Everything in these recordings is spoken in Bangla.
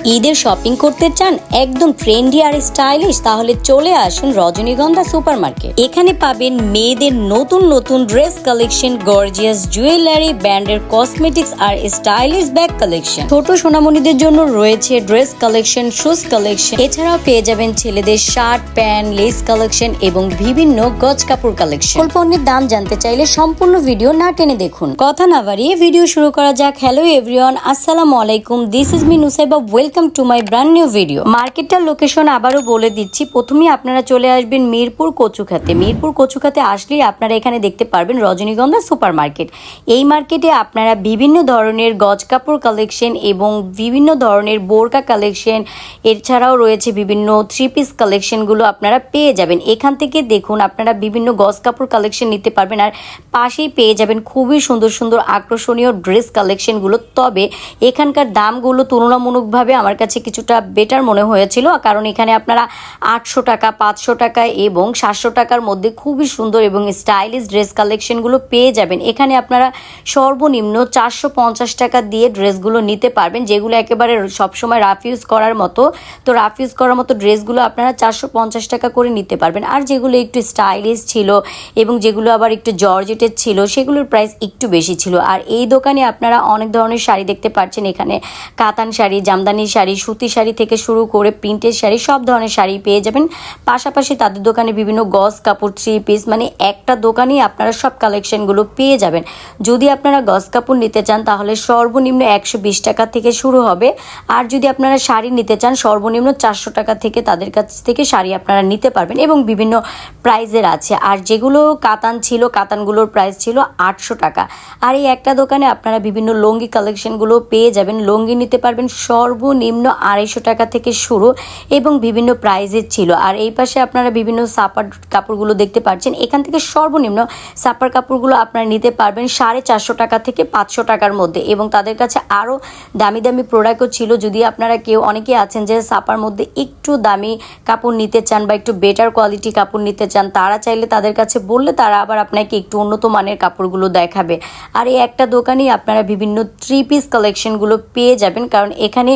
ঈদের শপিং করতে চান একদম ট্রেন্ডি আর স্টাইলিশ, তাহলে চলে আসুন রজনীগন্ধা সুপার মার্কেট। এখানে পাবেন মেয়েদের নতুন নতুন ড্রেস কালেকশন, গর্জিয়াস জুয়েলারি, ব্র্যান্ডের কসমেটিক্স আর স্টাইলিশ ব্যাগ কালেকশন। ছোট সোনামণিদের জন্য রয়েছে ড্রেস কালেকশন, শুজ কালেকশন। এছাড়াও পেয়ে যাবেন ছেলেদের শার্ট, প্যান্ট, লেস কালেকশন এবং বিভিন্ন গজ কাপড় কালেকশন। পণ্যের দাম জানতে চাইলে সম্পূর্ণ ভিডিও না টেনে দেখুন। কথা না বাড়িয়ে ভিডিও শুরু করা যাক। হ্যালো এভরিওয়ান, আসসালামু আলাইকুম, this is me Nusaiba, welcome to my brand new video. মার্কেটটার লোকেশন আবারও বলে দিচ্ছি। প্রথমেই আপনারা চলে আসবেন মিরপুর কচুখাতে। মিরপুর কচুখাতে আসলেই আপনারা এখানে দেখতে পারবেন রজনীগন্ধা সুপার মার্কেট। এই মার্কেটে আপনারা বিভিন্ন ধরনের গজ কাপড় কালেকশন এবং বিভিন্ন ধরনের বোরকা কালেকশন, এছাড়াও রয়েছে বিভিন্ন থ্রি পিস কালেকশনগুলো আপনারা পেয়ে যাবেন। এখান থেকে দেখুন আপনারা বিভিন্ন গজ কাপড় কালেকশন নিতে পারবেন, আর পাশেই পেয়ে যাবেন খুবই সুন্দর সুন্দর আকর্ষণীয় ড্রেস কালেকশনগুলো। তবে এখানকার দামগুলো তুলনামূলকভাবে আমার কাছে কিছুটা বেটার মনে হয়েছিল, কারণ এখানে আপনারা 800 টাকা, 500 টাকা এবং 700 টাকার মধ্যে খুবই সুন্দর এবং স্টাইলিশ ড্রেস কালেকশনগুলো পেয়ে যাবেন। এখানে আপনারা সর্বনিম্ন 450 টাকা দিয়ে ড্রেসগুলো নিতে পারবেন, যেগুলো একেবারে সবসময় রাফ ইউজ করার মতো। তো রাফ ইউজ করার মতো ড্রেসগুলো আপনারা 450 টাকা করে নিতে পারবেন। আর যেগুলো একটু স্টাইলিশ ছিল এবং যেগুলো আবার একটু জর্জেটের ছিল, সেগুলোর প্রাইস একটু বেশি ছিল। আর এই দোকানে আপনারা অনেক ধরনের শাড়ি দেখতে পাচ্ছেন। এখানে কাতান শাড়ি, জামদানি শাড়ি, সুতি শাড়ি থেকে শুরু করে প্রিন্টের শাড়ি, সব ধরনের শাড়ি পেয়ে যাবেন। পাশাপাশি তাদের দোকানে বিভিন্ন গজ কাপড়, থ্রি পিস, মানে একটা দোকানেই আপনারা সব কালেকশনগুলো পেয়ে যাবেন। যদি আপনারা গজ কাপড় নিতে চান তাহলে সর্বনিম্ন 120 টাকা থেকে শুরু হবে। আর যদি আপনারা শাড়ি নিতে চান সর্বনিম্ন 400 টাকা থেকে তাদের কাছ থেকে শাড়ি আপনারা নিতে পারবেন এবং বিভিন্ন প্রাইজের আছে। আর যেগুলো কাতান ছিল, কাতানগুলোর প্রাইস ছিল 800 টাকা। আর এই একটা দোকানে আপনারা বিভিন্ন লুঙ্গি কালেকশনগুলো পেয়ে যাবেন। লুঙ্গি নিতে পারবেন সর্বনিম্ন 250 টাকা থেকে শুরু এবং বিভিন্ন প্রাইজের ছিল। আর এই পাশে আপনারা বিভিন্ন সাপার কাপড়গুলো দেখতে পাচ্ছেন। এখান থেকে সর্বনিম্ন সাপার কাপড়গুলো আপনারা নিতে পারবেন 450 টাকা থেকে 500 টাকার মধ্যে, এবং তাদের কাছে আরও দামি দামি প্রোডাক্টও ছিল। যদি আপনারা অনেকে আছেন যে সাপার মধ্যে একটু দামি কাপড় নিতে চান বা একটু বেটার কোয়ালিটি কাপড় নিতে চান, তারা চাইলে তাদের কাছে বললে তারা আবার আপনাকে একটু উন্নত মানের কাপড়গুলো দেখাবে। আর এই একটা দোকানেই আপনারা বিভিন্ন থ্রি পিস কালেকশনগুলো পেয়ে যাবেন, কারণ এখানে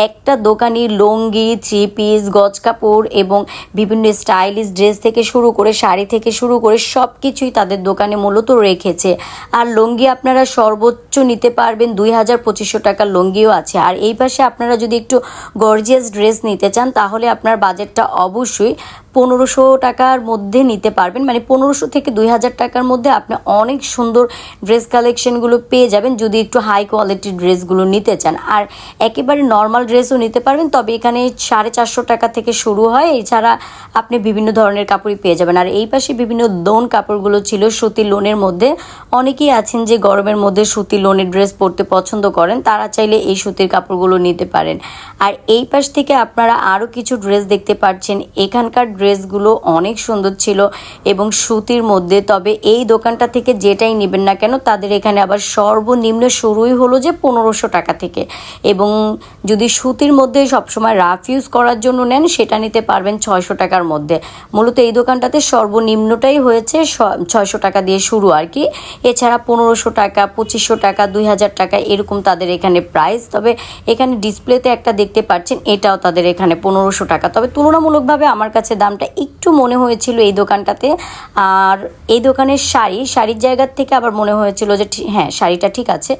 একটা দোকানই লুঙ্গি, থ্রি পিস, গজ কাপড় এবং বিভিন্ন স্টাইলিশ ড্রেস থেকে শুরু করে শাড়ি থেকে শুরু করে সব কিছুই তাদের দোকানে মূলত রেখেছে। আর লুঙ্গি আপনারা সর্বোচ্চ নিতে পারবেন 2000-2500 টাকার লুঙ্গিও আছে। আর এই পাশে আপনারা যদি একটু গর্জিয়াস ড্রেস নিতে চান তাহলে আপনার বাজেটটা অবশ্যই 1500 টাকার মধ্যে নিতে পারবেন, মানে 1500 থেকে 2000 টাকার মধ্যে আপনি অনেক সুন্দর ড্রেস কালেকশনগুলো পেয়ে যাবেন যদি একটু হাই কোয়ালিটির ড্রেসগুলো নিতে চান। আর একেবারে নর্মাল ড্রেসও নিতে পারবেন, তবে এখানে 450 টাকা থেকে শুরু হয়। এছাড়া আপনি বিভিন্ন ধরনের কাপড়ই পেয়ে যাবেন। আর এই পাশে বিভিন্ন লোন কাপড়গুলো ছিল সুতি লোনের মধ্যে। অনেকেই আছেন যে গরমের মধ্যে সুতি লোনের ড্রেস পরতে পছন্দ করেন, তারা চাইলে এই সুতির কাপড়গুলো নিতে পারেন। আর এই পাশ থেকে আপনারা আরও কিছু ড্রেস দেখতে পাচ্ছেন। এখানকার ড্রেসগুলো অনেক সুন্দর ছিল এবং সুতির মধ্যে। তবে এই দোকানটা থেকে যেটাই নেবেন না কেন তাদের এখানে আবার সর্বনিম্ন শুরুই হলো যে 1500 টাকা থেকে, এবং যদি সুতির মধ্যে সবসময় রাফ ইউজ করার জন্য নেন সেটা নিতে পারবেন 600 টাকার মধ্যে। মূলত এই দোকানটাতে সর্বনিম্নটাই হয়েছে 600 টাকা দিয়ে শুরু আর কি। এছাড়া 1500 টাকা, 2500 টাকা, 2000 টাকা এরকম তাদের এখানে প্রাইস। তবে এখানে ডিসপ্লেতে একটা দেখতে পাচ্ছেন, এটাও তাদের এখানে 1500 টাকা। তবে তুলনামূলকভাবে আমার কাছে দামটা একটু মনে হয়েছিল এই দোকানটাতে। আর এই দোকানের শাড়ির জায়গার থেকে আবার মনে হয়েছিল যে হ্যাঁ শাড়িটা ঠিক আছে।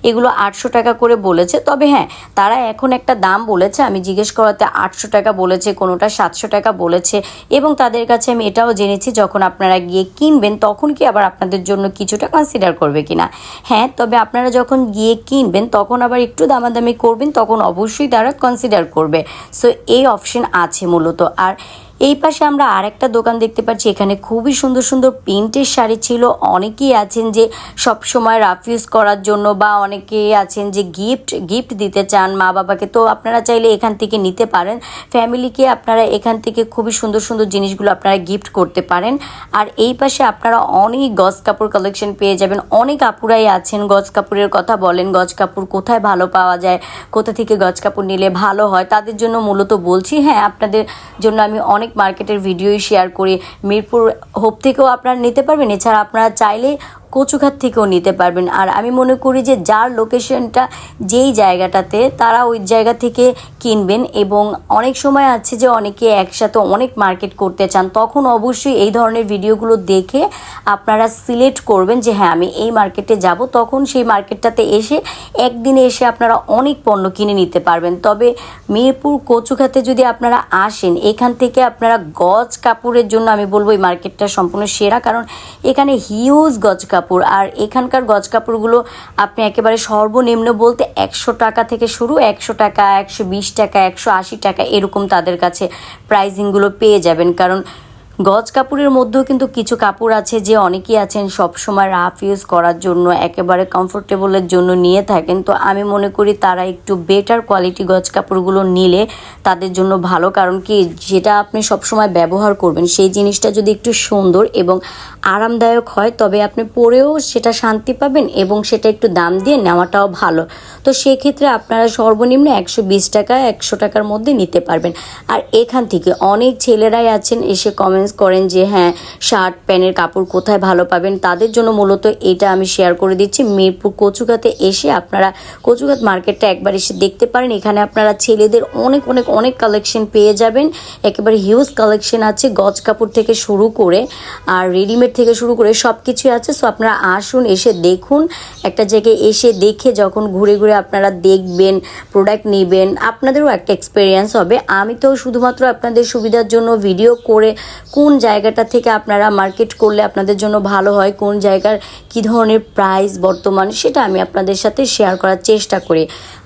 এগুলো 800 টাকা করে বলেছে। তবে হ্যাঁ, তারা এখন একটা দাম বলেছে, আমি জিজ্ঞেস করাতে 800 টাকা বলেছে, কোনোটা 700 টাকা বলেছে। এবং তাদের কাছে আমি এটাও জেনেছি যখন আপনারা গিয়ে কিনবেন তখন কি আবার আপনাদের জন্য কিছুটা কনসিডার করবে কিনা। হ্যাঁ, তবে আপনারা যখন গিয়ে কিনবেন তখন আবার একটু দামাদামি করবেন, তখন অবশ্যই তারা কনসিডার করবে। সো এই অপশন আছে মূলত। আর এই পাশে আমরা আর একটা দোকান দেখতে পাচ্ছি। এখানে খুবই সুন্দর সুন্দর প্রিন্টের শাড়ি ছিল। অনেকেই আছেন যে সব সময় রাফ ইউজ করার জন্য, বা অনেকেই আছেন যে গিফট দিতে চান মা বাবাকে, তো আপনারা চাইলে এখান থেকে নিতে পারেন। ফ্যামিলিকে আপনারা এখান থেকে খুবই সুন্দর সুন্দর জিনিসগুলো আপনারা গিফট করতে পারেন। আর এই পাশে আপনারা অনেক গজ কাপড় কালেকশন পেয়ে যাবেন। অনেক আপুরাই আছেন গজ কাপড়ের কথা বলেন, গজ কাপড় কোথায় ভালো পাওয়া যায়, কোথা থেকে গজ কাপড় নিলে ভালো হয়, তাদের জন্য মূলত বলছি। হ্যাঁ, আপনাদের জন্য আমি অনেক মার্কেটের ভিডিওই শেয়ার করি। মিরপুর হোপ থেকেও আপনারা নিতে পারবেন। এছাড়া আপনারা চাইলে কচুঘাট থেকেও নিতে পারবেন। আর আমি মনে করি যে যার লোকেশনটা যেই জায়গাটাতে তারা ওই জায়গা থেকে কিনবেন। এবং অনেক সময় আছে যে অনেকে একসাথে অনেক মার্কেট করতে চান, তখন অবশ্যই এই ধরনের ভিডিওগুলো দেখে আপনারা সিলেক্ট করবেন যে হ্যাঁ আমি এই মার্কেটে যাব, তখন সেই মার্কেটটাতে এসে একদিনে এসে আপনারা অনেক পণ্য কিনে নিতে পারবেন। তবে মিরপুর কচুঘাটে যদি আপনারা আসেন, এখান থেকে আপনারা গজ কাপড়ের জন্য আমি বলবো এই মার্কেটটা সম্পূর্ণ সেরা, কারণ এখানে হিউজ গজ কাপড়। আর এখানকার গজ কাপড়গুলো আপনি একেবারে সর্বনিম্ন বলতে 100 টাকা থেকে শুরু, 100 টাকা, 120 টাকা, 180 টাকা এরকম তাদের কাছে প্রাইজিংগুলো পেয়ে যাবেন। কারণ গজ কাপড়ের মধ্যেও কিন্তু কিছু কাপড় আছে যে অনেকেই আছেন সবসময় রাফ ইউজ করার জন্য, একেবারে কমফোর্টেবলের জন্য নিয়ে থাকেন। তো আমি মনে করি তারা একটু বেটার কোয়ালিটি গজ কাপড়গুলো নিলে তাদের জন্য ভালো। কারণ কি, যেটা আপনি সবসময় ব্যবহার করবেন সেই জিনিসটা যদি একটু সুন্দর এবং আরামদায়ক হয়, তবে আপনি পরেও সেটা শান্তি পাবেন এবং সেটা একটু দাম দিয়ে নেওয়াটাও ভালো। তো সেক্ষেত্রে আপনারা সর্বনিম্ন 120 টাকা, 100 টাকার মধ্যে নিতে পারবেন। আর এখান থেকে অনেক ছেলেরাই আছেন এসে কমেন্টস করেন যে হ্যাঁ শার্ট প্যান্টের কাপড় কোথায় ভালো পাবেন, তাদের জন্য মূলত এটা আমি শেয়ার করে দিচ্ছি। মিরপুর কচুঘাটে এসে আপনারা কচুঘাট মার্কেটটা একবার এসে দেখতে পারেন। এখানে আপনারা ছেলেদের অনেক অনেক অনেক কালেকশন পেয়ে যাবেন, একেবারে হিউজ কালেকশন আছে, গজ কাপড় থেকে শুরু করে আর রেডিমেড থেকে শুরু করে সব কিছুই আছে। সো আপনারা আসুন, এসে দেখুন, একটা জায়গায় এসে দেখে যখন ঘুরে ঘুরে আপনারা দেখবেন, প্রোডাক্ট নেবেন, আপনাদেরও একটা এক্সপিরিয়েন্স হবে। আমি তো শুধুমাত্র আপনাদের সুবিধার জন্য ভিডিও করে কোন জায়গাটা থেকে আপনারা মার্কেট করলে আপনাদের জন্য ভালো হয়, কোন জায়গার কী ধরনের প্রাইস বর্তমান, সেটা আমি আপনাদের সাথে শেয়ার করার চেষ্টা করি।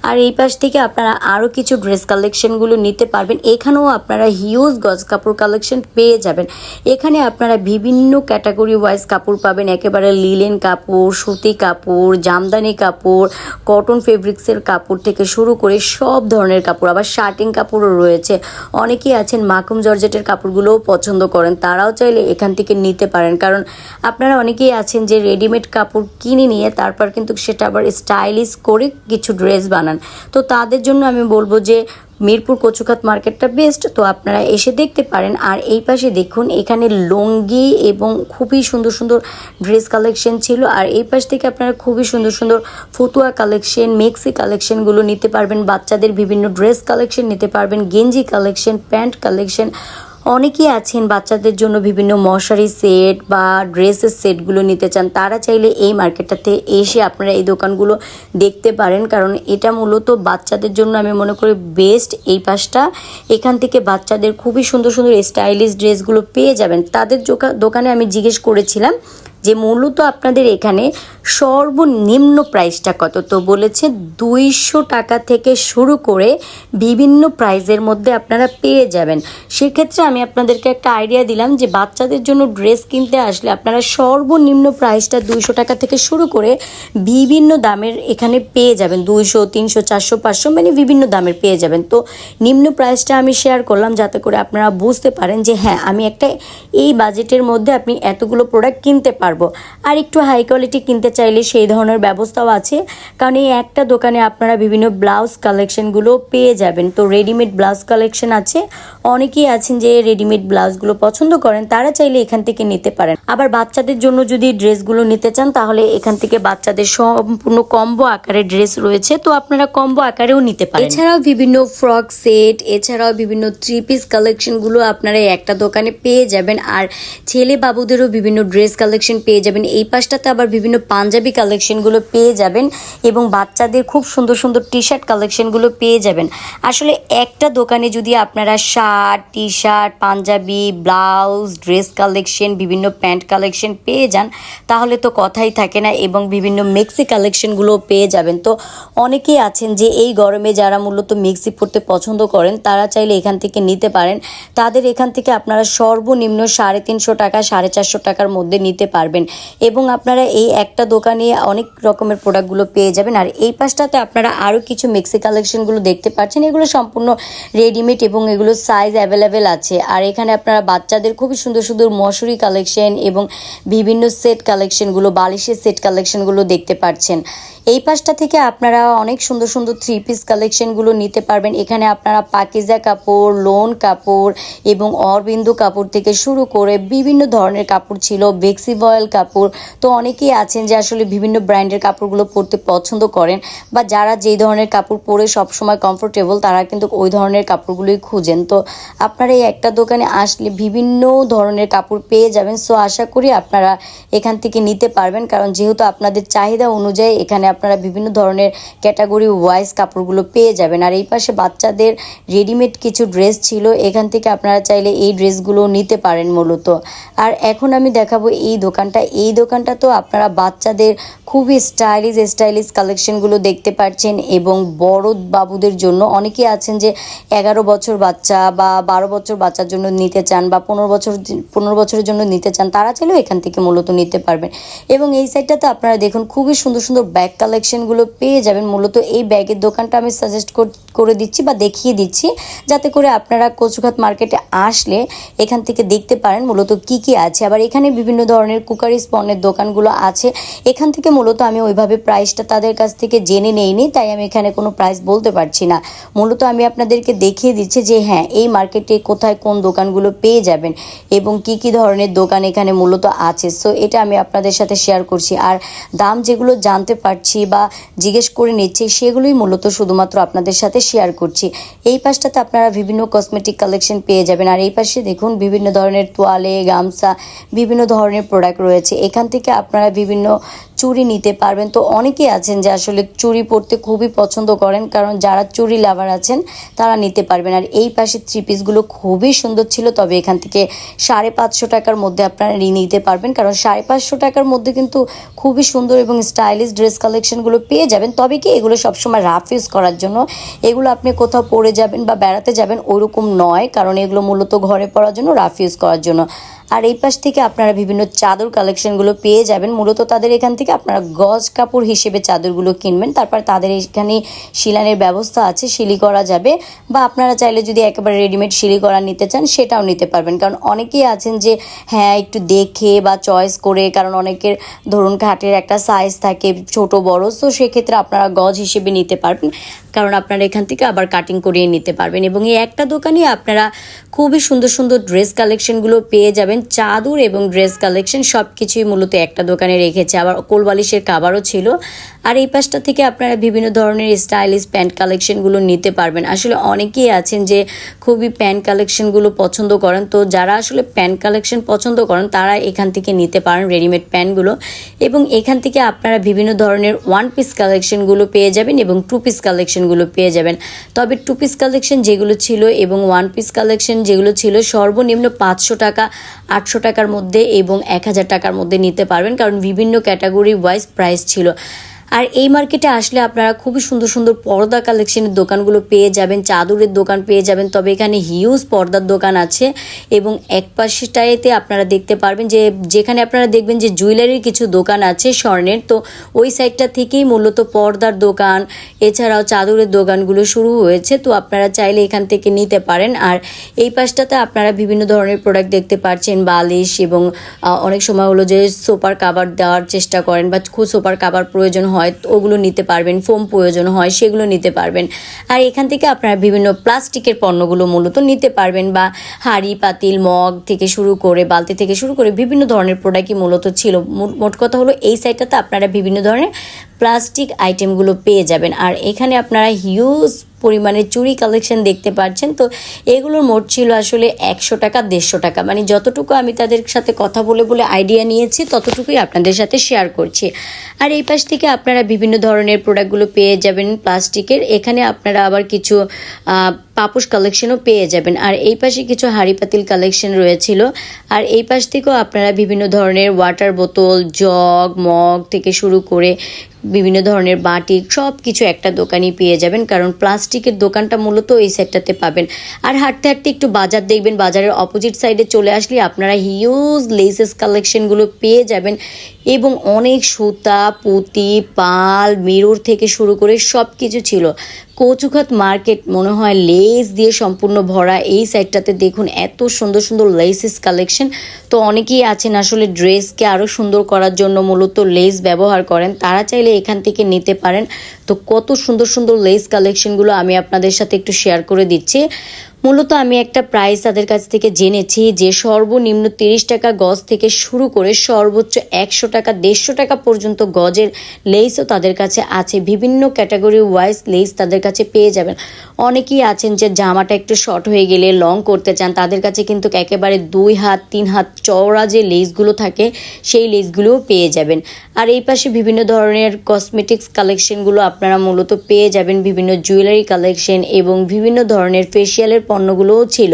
আর এই পাশ থেকে আপনারা আরও কিছু ড্রেস কালেকশনগুলো নিতে পারবেন। এখানেও আপনারা হিউজ গজ কাপড় কালেকশন পেয়ে যাবেন। এখানে আপনারা বিভিন্ন ক্যাটাগরি ওয়াইজ কাপড় পাবেন, একেবারে লিলেন কাপড়, সুতি কাপড়, জামদানি কাপড়, কটন ফেব্রিক্সের কাপড় থেকে শুরু করে সব ধরনের কাপড়, আবার শার্টিং কাপড়ও রয়েছে। অনেকেই আছেন মাখুম জর্জেটের কাপড়গুলোও পছন্দ করেন, তারাও চাইলে এখান থেকে নিতে পারেন। কারণ আপনারা অনেকেই আছেন যে রেডিমেড কাপড় কিনে নিয়ে তারপর কিন্তু সেটা আবার স্টাইলিশ করে কিছু ড্রেস বানান, তো তাদের জন্য আমি বলবো যে মিরপুর কচুঘাট মার্কেটটা বেস্ট। তো আপনারা এসে দেখতে পারেন। আর এই পাশে দেখুন, এখানে লুঙ্গি এবং খুবই সুন্দর সুন্দর ড্রেস কালেকশন ছিল। আর এই পাশ থেকে আপনারা খুবই সুন্দর সুন্দর ফতুয়া কালেকশন, মেক্সি কালেকশনগুলো নিতে পারবেন, বাচ্চাদের বিভিন্ন ড্রেস কালেকশন নিতে পারবেন, গেঞ্জি কালেকশন, প্যান্ট কালেকশন। অনেকেই আছেন বাচ্চাদের জন্য বিভিন্ন মশারি সেট বা ড্রেসের সেটগুলো নিতে চান, তারা চাইলে এই মার্কেটটাতে এসে আপনারা এই দোকানগুলো দেখতে পারেন। কারণ এটা মূলত বাচ্চাদের জন্য আমি মনে করি বেস্ট এই পাশটা। এখান থেকে বাচ্চাদের খুবই সুন্দর সুন্দর স্টাইলিশ ড্রেসগুলো পেয়ে যাবেন। তাদের দোকানে আমি জিজ্ঞেস করেছিলাম যে মূলত আপনাদের এখানে সর্বনিম্ন প্রাইসটা কত, তো বলেছে 200 টাকা থেকে শুরু করে বিভিন্ন প্রাইজের মধ্যে আপনারা পেয়ে যাবেন। সেক্ষেত্রে আমি আপনাদেরকে একটা আইডিয়া দিলাম যে বাচ্চাদের জন্য ড্রেস কিনতে আসলে আপনারা সর্বনিম্ন প্রাইসটা 200 টাকা থেকে শুরু করে বিভিন্ন দামের এখানে পেয়ে যাবেন, 200, 300, 400, 500 মানে বিভিন্ন দামের পেয়ে যাবেন। তো নিম্ন প্রাইসটা আমি শেয়ার করলাম যাতে করে আপনারা বুঝতে পারেন যে হ্যাঁ আমি একটা এই বাজেটের মধ্যে আপনি এতগুলো প্রোডাক্ট কিনতে পারবেন। আর একটু হাই কোয়ালিটি কিনতে চাইলে সেই ধরনের ব্যবস্থাও আছে, কারণ এই একটা দোকানে আপনারা বিভিন্ন ব্লাউজ কালেকশনগুলো পেয়ে যাবেন। তো রেডিমেড ব্লাউজ কালেকশন আছে, অনেকেই আছেন যে রেডিমেড ব্লাউজগুলো পছন্দ করেন, তারা চাইলে এখান থেকে নিতে পারেন। আবার বাচ্চাদের জন্য যদি ড্রেসগুলো নিতে চান তাহলে এখান থেকে বাচ্চাদের সম্পূর্ণ কম্বো আকারে ড্রেস রয়েছে, তো আপনারা কম্বো আকারেও নিতে পারেন। এছাড়াও বিভিন্ন ফ্রক সেট, এছাড়াও বিভিন্ন 3 পিস কালেকশনগুলো আপনারা একটা দোকানে পেয়ে যাবেন। আর ছেলে বাবুদেরও বিভিন্ন ড্রেস কালেকশন পেয়ে যাবেন। এই পাশটাতে আবার বিভিন্ন পাঞ্জাবি কালেকশনগুলো পেয়ে যাবেন এবং বাচ্চাদের খুব সুন্দর সুন্দর টি শার্ট কালেকশনগুলো পেয়ে যাবেন। আসলে একটা দোকানে যদি আপনারা shirt, T shirt, Punjabi, blouse, dress collection, বিভিন্ন প্যান্ট কালেকশন পেয়ে যান তাহলে তো কথাই থাকে না, এবং বিভিন্ন মেক্সি কালেকশনগুলোও পেয়ে যাবেন। তো অনেকেই আছেন যে এই গরমে যারা মূলত মেক্সি পরতে পছন্দ করেন তারা চাইলে এখান থেকে নিতে পারেন। তাদের এখান থেকে আপনারা সর্বনিম্ন 350 টাকা, 450 টাকার মধ্যে নিতে পারবেন এবং আপনারা এই একটা দোকানে অনেক রকমের প্রোডাক্টগুলো পেয়ে যাবেন। আর এই পাশটাতে আপনারা আরও কিছু মেক্সি কালেকশনগুলো দেখতে পাচ্ছেন, এগুলো সম্পূর্ণ রেডিমেড এবং এগুলো সাইজ অ্যাভেলেবেল আছে। আর এখানে আপনারা বাচ্চাদের খুবই সুন্দর সুন্দর মশারি কালেকশন এবং বিভিন্ন সেট কালেকশনগুলো, বালিশের সেট কালেকশনগুলো দেখতে পাচ্ছেন। এই পাশটা থেকে আপনারা অনেক সুন্দর সুন্দর 3 পিস কালেকশনগুলো নিতে পারবেন। এখানে আপনারা পাকিজা কাপড়, লোন কাপড় এবং অরবিন্দু কাপড় থেকে শুরু করে বিভিন্ন ধরনের কাপড় ছিল, বেক্সি ভয়েল কাপড়। তো অনেকেই আছেন যে আসলে বিভিন্ন ব্র্যান্ডের কাপড়গুলো পরতে পছন্দ করেন, বা যারা যেই ধরনের কাপড় পরে সবসময় কমফোর্টেবল তারা কিন্তু ওই ধরনের কাপড়গুলোই খুঁজেন। তো আপনারা এই একটা দোকানে আসলে বিভিন্ন ধরনের কাপড় পেয়ে যাবেন। সো আশা করি আপনারা এখান থেকে নিতে পারবেন, কারণ যেহেতু আপনাদের চাহিদা অনুযায়ী এখানে আপনারা বিভিন্ন ধরনের ক্যাটাগরি ওয়াইজ কাপড়গুলো পেয়ে যাবেন। আর এই পাশে বাচ্চাদের রেডিমেড কিছু ড্রেস ছিল, এখান থেকে আপনারা চাইলে এই ড্রেসগুলো নিতে পারেন মূলত। আর এখন আমি দেখাবো এই দোকানটা তো আপনারা বাচ্চাদের খুবই স্টাইলিশ কালেকশনগুলো দেখতে পাচ্ছেন, এবং বড় বাবুদের জন্য অনেকেই আছেন যে 11 বছর বাচ্চা বা 12 বছর বাচ্চার জন্য নিতে চান, বা 15 বছরের জন্য নিতে চান, তারা চাইলেও এখান থেকে মূলত নিতে পারবেন। এবং এই সাইডটাতে আপনারা দেখুন খুবই সুন্দর সুন্দর ব্যাগ কালেকশনগুলো পেয়ে যাবেন। মূলত এই ব্যাগের দোকানটা আমি সাজেস্ট করে দিচ্ছি বা দেখিয়ে দিচ্ছি, যাতে করে আপনারা কচুঘাট মার্কেটে আসলে এখান থেকে দেখতে পারেন মূলত কি কি আছে। আবার এখানে বিভিন্ন ধরনের কুকারিজ পণ্যের দোকানগুলো আছে। এখান থেকে মূলত আমি ওইভাবে প্রাইসটা তাদের কাছ থেকে জেনে নেইনি, তাই আমি এখানে কোনো প্রাইস বলতে পারছি না। মূলত আমি আপনাদেরকে দেখিয়ে দিচ্ছি যে হ্যাঁ, এই মার্কেটে কোথায় কোন দোকানগুলো পেয়ে যাবেন এবং কি কি ধরনের দোকান এখানে মূলত আছে। সো এটা আমি আপনাদের সাথে শেয়ার করছি। আর দাম যেগুলো জানতে পারছি বা জিজ্ঞেস করে নিচ্ছি, সেগুলোই মূলত শুধুমাত্র আপনাদের সাথে শেয়ার করছি। এই পাশটাতে আপনারা বিভিন্ন কসমেটিক কালেকশন পেয়ে যাবেন। আর এই পাশে দেখুন বিভিন্ন ধরনের তোয়ালে, গামছা, বিভিন্ন ধরনের প্রোডাক্ট রয়েছে। এখান থেকে আপনারা বিভিন্ন চুড়ি নিতে পারবেন। তো অনেকেই আছেন যে আসলে চুড়ি পরতে খুবই পছন্দ করেন, কারণ যারা চুড়ি লাভার আছেন তারা নিতে পারবেন। আর এই পাশে 3 পিসগুলো খুবই সুন্দর ছিল, তবে এখান থেকে 550 টাকার মধ্যে আপনারা নিতে পারবেন, কারণ 550 টাকার মধ্যে কিন্তু খুবই সুন্দর এবং স্টাইলিশ ড্রেস কালেকশনগুলো পেয়ে যাবেন। তবে কি এগুলো সবসময় রাফ ইউজ করার জন্য, এগুলো আপনি কোথাও পরে যাবেন বা বেড়াতে যাবেন ওরকম নয়, কারণ এগুলো মূলত ঘরে পরার জন্য, রাফ ইউজ করার জন্য। আর এই পাশ থেকে আপনারা বিভিন্ন চাদর কালেকশনগুলো পেয়ে যাবেন। মূলত তাদের এখান থেকে আপনারা গজ কাপড় হিসেবে চাদরগুলো কিনবেন, তারপর তাদের এখানে শিলানের ব্যবস্থা আছে, শিলি করা যাবে, বা আপনারা চাইলে যদি একেবারে রেডিমেড শিলি করা নিতে চান সেটাও নিতে পারবেন। কারণ অনেকেই আছেন যে হ্যাঁ একটু দেখে বা চয়েস করে, কারণ অনেকের ধরুন ঘাটের একটা সাইজ থাকে ছোট বড়, তো সেক্ষেত্রে আপনারা গজ হিসেবে নিতে পারবেন, কারণ আপনারা এখান থেকে আবার কাটিং করিয়ে নিতে পারবেন। এবং এই একটা দোকানে আপনারা খুবই সুন্দর সুন্দর ড্রেস কালেকশনগুলো পেয়ে যাবেন। চাদর এবং ড্রেস কালেকশন সব কিছুই মূলত একটা দোকানে রেখেছে। আবার কোলবালিশের কাভারও ছিল। আর এই পাশটা থেকে আপনারা বিভিন্ন ধরনের স্টাইলিশ প্যান্ট কালেকশনগুলো নিতে পারবেন। আসলে অনেকেই আছেন যে খুবই প্যান্ট কালেকশনগুলো পছন্দ করেন, তো যারা আসলে প্যান্ট কালেকশন পছন্দ করেন তারা এখান থেকে নিতে পারেন রেডিমেড প্যান্টগুলো। এবং এখান থেকে আপনারা বিভিন্ন ধরনের 1 পিস কালেকশনগুলো পেয়ে যাবেন এবং 2 পিস কালেকশনগুলো পেয়ে যাবেন। তবে 2 পিস কালেকশন যেগুলো ছিল এবং 1 পিস কালেকশন যেগুলো ছিল সর্বনিম্ন 500 টাকা, 800 টাকার মধ্যে এবং 1000 টাকার মধ্যে নিতে পারবেন, কারণ বিভিন্ন ক্যাটাগরি ওয়াইজ প্রাইস ছিল। আর এই মার্কেটে আসলে আপনারা খুবই সুন্দর সুন্দর পর্দা কালেকশনের দোকানগুলো পেয়ে যাবেন, চাদরের দোকান পেয়ে যাবেন। তবে এখানে হিউজ পর্দার দোকান আছে, এবং এক পাশটাতে আপনারা দেখতে পারবেন যে যেখানে আপনারা দেখবেন যে জুয়েলারির কিছু দোকান আছে স্বর্ণের, তো ওই সাইডটা থেকেই মূলত পর্দার দোকান এছাড়াও চাদরের দোকানগুলো শুরু হয়েছে। তো আপনারা চাইলে এখান থেকে নিতে পারেন। আর এই পাশটাতে আপনারা বিভিন্ন ধরনের প্রোডাক্ট দেখতে পাচ্ছেন, বালিশ, এবং অনেক সময় হলো যে সোফার কাভার দেওয়ার চেষ্টা করেন বা খুব সোফার কাভার প্রয়োজন হয় ওগুলো নিতে পারবেন, ফোম প্রয়োজন হয় সেগুলো নিতে পারবেন। আর এখান থেকে আপনারা বিভিন্ন প্লাস্টিকের পণ্যগুলো মূলত নিতে পারবেন, বা হাঁড়ি পাতিল মগ থেকে শুরু করে বালতি থেকে শুরু করে বিভিন্ন ধরনের প্রোডাক্টই মূলত ছিল। মোট কথা হলো এই সাইডটাতে আপনারা বিভিন্ন ধরনের প্লাস্টিক আইটেমগুলো পেয়ে যাবেন। আর এখানে আপনারা হিউজ পরিমাণে চুড়ি কালেকশন দেখতে পাচ্ছেন। তো এগুলোর মোট ছিল আসলে 100 টাকা 150 টাকা, মানে যতটুকু আমি তাদের সাথে কথা বলে বলে আইডিয়া নিয়েছি ততটুকুই আপনাদের সাথে শেয়ার করছি। আর এই পাশ থেকে আপনারা বিভিন্ন ধরনের প্রোডাক্টগুলো পেয়ে যাবেন প্লাস্টিকের। এখানে আপনারা আবার কিছু পাপোশ কালেকশনও পেয়ে যাবেন। আর এই পাশে কিছু হাঁড়ি পাতিল কালেকশন রয়েছিল। আর এই পাশ থেকেও আপনারা বিভিন্ন ধরনের ওয়াটার বোতল, জগ, মগ থেকে শুরু করে বিভিন্ন ধরনের বাটি সব কিছু একটা দোকানই পেয়ে যাবেন, কারণ প্লাস্টিকের দোকানটা মূলত এই সাইডটাতে পাবেন। আর হাঁটতে হাঁটতে একটু বাজার দেখবেন, বাজারের অপোজিট সাইডে চলে আসলে আপনারা হিউজ লেসেস কালেকশনগুলো পেয়ে যাবেন। এবং অনেক সুতা, পুঁতি, পাল, মিরর থেকে শুরু করে সব কিছু ছিল। কচুখাত মার্কেট মনে হয় লেস দিয়ে সম্পূর্ণ ভরা। এই সাইডটাতে দেখুন এত সুন্দর সুন্দর লেসেস কালেকশন। তো অনেকেই আছেন আসলে ড্রেসকে আরও সুন্দর করার জন্য মূলত লেস ব্যবহার করেন, তারা চাইলে এখান থেকে নিতে পারেন। তো কত সুন্দর সুন্দর লেস কালেকশনগুলো আমি আপনাদের সাথে একটু শেয়ার করে দিচ্ছি। মূলত আমি একটা প্রাইস তাদের কাছ থেকে জেনেছি যে সর্বনিম্ন 30 টাকা গজ থেকে শুরু করে সর্বোচ্চ 100 টাকা 150 টাকা পর্যন্ত গজের লেসও তাদের কাছে আছে। বিভিন্ন ক্যাটাগরি ওয়াইজ লেস তাদের কাছে পেয়ে যাবেন। অনেকেই আছেন যে জামাটা একটু শর্ট হয়ে গেলে লং করতে চান, তাদের কাছে কিন্তু একেবারে 2 হাত 3 হাত চওড়া যে লেসগুলো থাকে সেই লেসগুলোও পেয়ে যাবেন। আর এই পাশে বিভিন্ন ধরনের কসমেটিক্স কালেকশনগুলো আপনারা মূলত পেয়ে যাবেন, বিভিন্ন জুয়েলারি কালেকশন এবং বিভিন্ন ধরনের ফেসিয়ালের পণ্যগুলোও ছিল।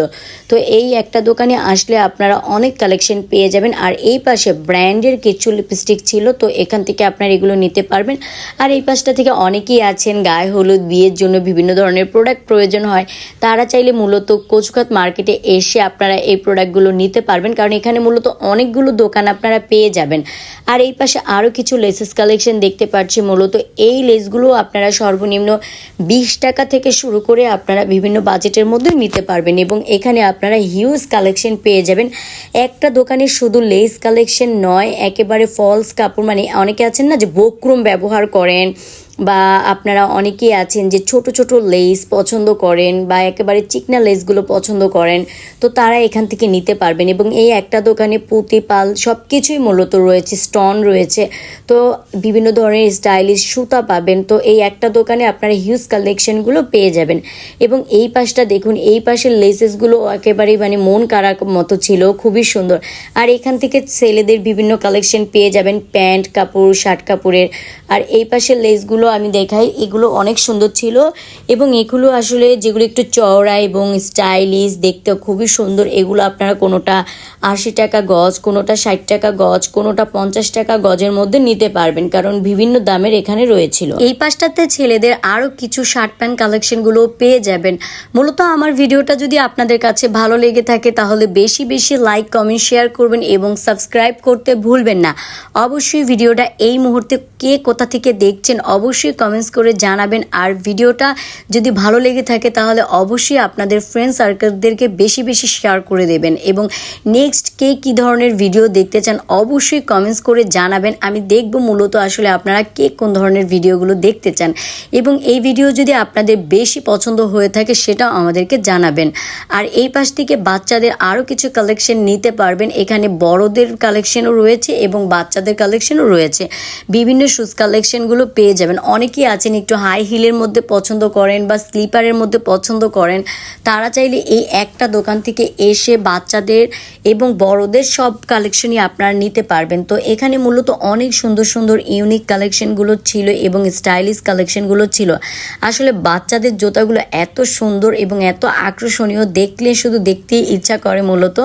তো এই একটা দোকানে আসলে আপনারা অনেক কালেকশন পেয়ে যাবেন। আর এই পাশে ব্র্যান্ডের কিছু লিপস্টিক ছিল, তো এখান থেকে আপনারা এগুলো নিতে পারবেন। আর এই পাশটা থেকে অনেকেই আছেন গায়ে হলুদ বিয়ের জন্য বিভিন্ন ধরনের প্রোডাক্ট প্রয়োজন হয়, তারা চাইলে মূলত কচুখাত মার্কেটে এসে আপনারা এই প্রোডাক্টগুলো নিতে পারবেন, কারণ এখানে মূলত অনেকগুলো দোকান আপনারা পেয়ে যাবেন। আর এই পাশে আরও কিছু লেসেস কালেকশন দেখতে পাচ্ছি। মূলত এই লেসগুলো আপনারা সর্বনিম্ন 20 টাকা থেকে শুরু করে আপনারা বিভিন্ন বাজেটের মধ্যে নিতে পারবেন এবং এখানে আপনারা হিউজ কালেকশন পেয়ে যাবেন। একটা দোকানে শুধু লেস কালেকশন নয়, একেবারে ফলস কাপড়, মানে অনেকে আছেন না যে বক্রম ব্যবহার করেন, বা আপনারা অনেকেই আছেন যে ছোট ছোট লেস পছন্দ করেন বা একেবারে চিকনা লেসগুলো পছন্দ করেন, তো তারা এখান থেকে নিতে পারবেন। এবং এই একটা দোকানে পুঁতি, পাল সব কিছুই মূলত রয়েছে, স্টোন রয়েছে, তো বিভিন্ন ধরনের স্টাইলিশ সুতা পাবেন। তো এই একটা দোকানে আপনারা হিউজ কালেকশনগুলো পেয়ে যাবেন। এবং এই পাশটা দেখুন, এই পাশের লেসেসগুলো একেবারেই মানে মন কাড়ার মতো ছিল, খুবই সুন্দর। আর এখান থেকে ছেলেদের বিভিন্ন কালেকশন পেয়ে যাবেন, প্যান্ট কাপড়, শার্ট কাপড়ের। আর এই পাশের লেসগুলো আমি দেখাই, এগুলো অনেক সুন্দর ছিল এবং এগুলো আসলে যেগুলো একটু চওড়া এবং স্টাইলিশ, দেখতেও খুবই সুন্দর। এগুলো আপনারা কোনোটা 80 টাকা গজ, কোনোটা 60 টাকা গজ, কোনোটা 50 টাকা গজের মধ্যে নিতে পারবেন, কারণ বিভিন্ন দামের এখানে রয়েছিল। এই পাশটাতে ছেলেদের আরও কিছু শার্ট প্যান্ট কালেকশনগুলো পেয়ে যাবেন। মূলত আমার ভিডিওটা যদি আপনাদের কাছে ভালো লেগে থাকে তাহলে বেশি বেশি লাইক, কমেন্ট, শেয়ার করবেন এবং সাবস্ক্রাইব করতে ভুলবেন না। অবশ্যই ভিডিওটা এই মুহূর্তে কে কোথা থেকে দেখছেন অবশ্যই কমেন্টস করে জানাবেন। আর ভিডিওটা যদি ভালো লেগে থাকে তাহলে অবশ্যই আপনাদের ফ্রেন্ড সার্কেলদেরকে বেশি বেশি শেয়ার করে দেবেন এবং নেক্সট কে কী ধরনের ভিডিও দেখতে চান অবশ্যই কমেন্টস করে জানাবেন। আমি দেখব মূলত আসলে আপনারা কে কোন ধরনের ভিডিওগুলো দেখতে চান এবং এই ভিডিও যদি আপনাদের বেশি পছন্দ হয়ে থাকে সেটাও আমাদেরকে জানাবেন। আর এই পাশ থেকে বাচ্চাদের আরও কিছু কালেকশন নিতে পারবেন। এখানে বড়দের কালেকশনও রয়েছে এবং বাচ্চাদের কালেকশনও রয়েছে। বিভিন্ন শুজ কালেকশনগুলো পেয়ে যাবেন। অনেকেই আছেন একটু হাই হিলের মধ্যে পছন্দ করেন বা স্লিপারের মধ্যে পছন্দ করেন, তারা চাইলে এই একটা দোকান থেকে এসে বাচ্চাদের এবং বড়দের সব কালেকশনই আপনারা নিতে পারবেন। তো এখানে মূলত অনেক সুন্দর সুন্দর ইউনিক কালেকশনগুলো ছিল এবং স্টাইলিশ কালেকশনগুলো ছিল। আসলে বাচ্চাদের জুতাগুলো এত সুন্দর এবং এত আকর্ষণীয়, দেখলে শুধু দেখতেই ইচ্ছা করে মূলত।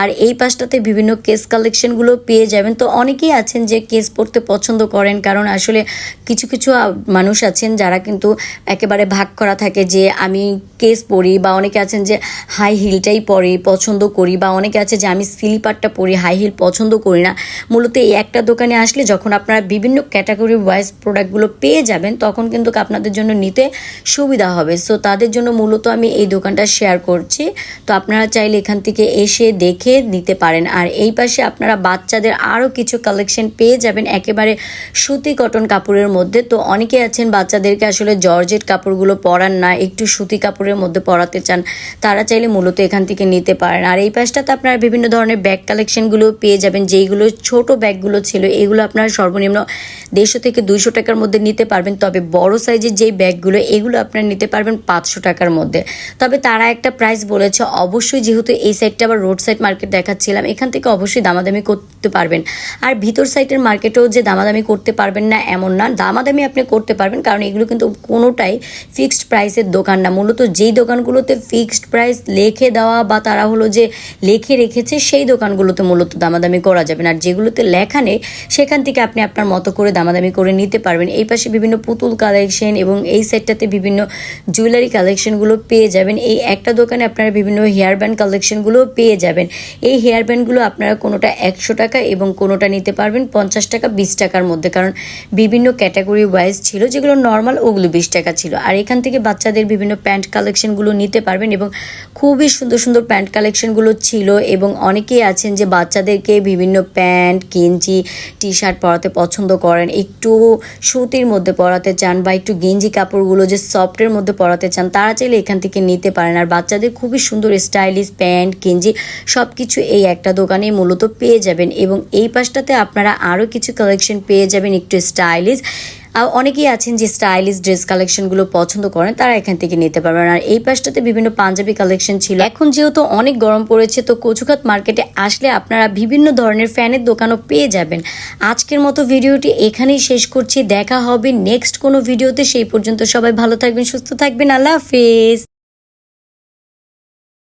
আর এই পাশটাতে বিভিন্ন কেস কালেকশনগুলো পেয়ে যাবেন। তো অনেকেই আছেন যে কেস পরতে পছন্দ করেন, কারণ আসলে কিছু কিছু মানুষ আছেন যারা কিন্তু একেবারে ভাগ করা থাকে যে আমি কেস পরি, বা অনেকে আছেন যে হাই হিলটাই পরি পছন্দ করি, বা অনেকে আছে যে আমি স্লিপারটা পরি, হাই হিল পছন্দ করি না। মূলত এই একটা দোকানে আসলে যখন আপনারা বিভিন্ন ক্যাটাগরি ওয়াইজ প্রোডাক্টগুলো পেয়ে যাবেন তখন কিন্তু আপনাদের জন্য নিতে সুবিধা হবে। সো তাদের জন্য মূলত আমি এই দোকানটা শেয়ার করছি। তো আপনারা চাইলে এখান থেকে এসে দেখে নিতে পারেন। আর এই পাশে আপনারা বাচ্চাদের আরও কিছু কালেকশন পেয়ে যাবেন একেবারে সুতি কটন কাপড়ের মধ্যে। তো অনেকে আছেন বাচ্চাদেরকে আসলে জর্জেট কাপড়গুলো পরান না, একটু সুতি কাপড়ের মধ্যে পরাতে চান, তারা চাইলে মূলত এখান থেকে নিতে পারেন। আর এই পাশটাতে আপনারা বিভিন্ন ধরনের ব্যাগ কালেকশনগুলো পেয়ে যাবেন। যেইগুলো ছোট ব্যাগগুলো ছিল এগুলো আপনারা সর্বনিম্ন 150 থেকে 200 টাকার মধ্যে নিতে পারবেন, তবে বড় সাইজের যেই ব্যাগগুলো এগুলো আপনারা নিতে পারবেন 500 টাকার মধ্যে। তবে তারা একটা প্রাইস বলেছে, অবশ্যই যেহেতু এই সাইডটা আবার রোড সাইড মার্কেট দেখাচ্ছিলাম, এখান থেকে অবশ্যই দামাদামি করতে পারবেন। আর ভিতর সাইডের মার্কেটেও যে দামাদামি করতে পারবেন না এমন না, দামাদামি আপনি আপনি করতে পারবেন, কারণ এগুলো কিন্তু কোনোটাই ফিক্সড প্রাইসের দোকান না। মূলত যেই দোকানগুলোতে ফিক্সড প্রাইস লিখে দেওয়া বা তারা হলো যে লিখে রেখেছে সেই দোকানগুলোতে মূলত দামাদামি করা যাবে না। আর যেগুলোতে লেখা নেই সেখান থেকে আপনি আপনার মতো করে দামাদামি করে নিতে পারবেন। এই পাশে বিভিন্ন পুতুল কালেকশন এবং এই সেটটাতে বিভিন্ন জুয়েলারি কালেকশনগুলো পেয়ে যাবেন। এই একটা দোকানে আপনারা বিভিন্ন হেয়ার ব্যান্ড কালেকশনগুলো পেয়ে যাবেন। এই হেয়ার ব্যান্ডগুলো আপনারা কোনোটা 100 টাকা এবং কোনোটা নিতে পারবেন 50 টাকা 20 টাকার মধ্যে, কারণ বিভিন্ন ক্যাটাগরি ওয়াইজ ছিল। যেগুলো নর্মাল ওগুলো 20 টাকা ছিল। আর এখান থেকে বাচ্চাদের বিভিন্ন প্যান্ট কালেকশনগুলো নিতে পারবেন এবং খুবই সুন্দর সুন্দর প্যান্ট কালেকশনগুলো ছিল। এবং অনেকেই আছেন যে বাচ্চাদেরকে বিভিন্ন প্যান্ট, গেঞ্জি, টি শার্ট পরাতে পছন্দ করেন, একটু সুতির মধ্যে পরাতে চান বা একটু গেঞ্জি কাপড়গুলো যে সফটের মধ্যে পরাতে চান, তারা চাইলে এখান থেকে নিতে পারেন। আর বাচ্চাদের খুবই সুন্দর স্টাইলিশ প্যান্ট, গেঞ্জি সব কিছু এই একটা দোকানেই মূলত পেয়ে যাবেন। এবং এই পাশটাতে আপনারা আরও কিছু কালেকশন পেয়ে যাবেন একটু স্টাইলিশ। অনেকেই আছেন যে স্টাইলিশ ড্রেস কালেকশনগুলো পছন্দ করেন, তারা এখান থেকে নিতে পারবেন। আর এই পাশটাতে বিভিন্ন পাঞ্জাবি কালেকশন ছিল। এখন যেহেতু অনেক গরম পড়েছে, তো কচুখাত মার্কেটে আসলে আপনারা বিভিন্ন ধরনের ফ্যানের দোকানও পেয়ে যাবেন। আজকের মতো ভিডিওটি এখানেই শেষ করছি। দেখা হবে নেক্সট কোনো ভিডিওতে। সেই পর্যন্ত সবাই ভালো থাকবেন, সুস্থ থাকবেন। আল্লাহ হাফেজ।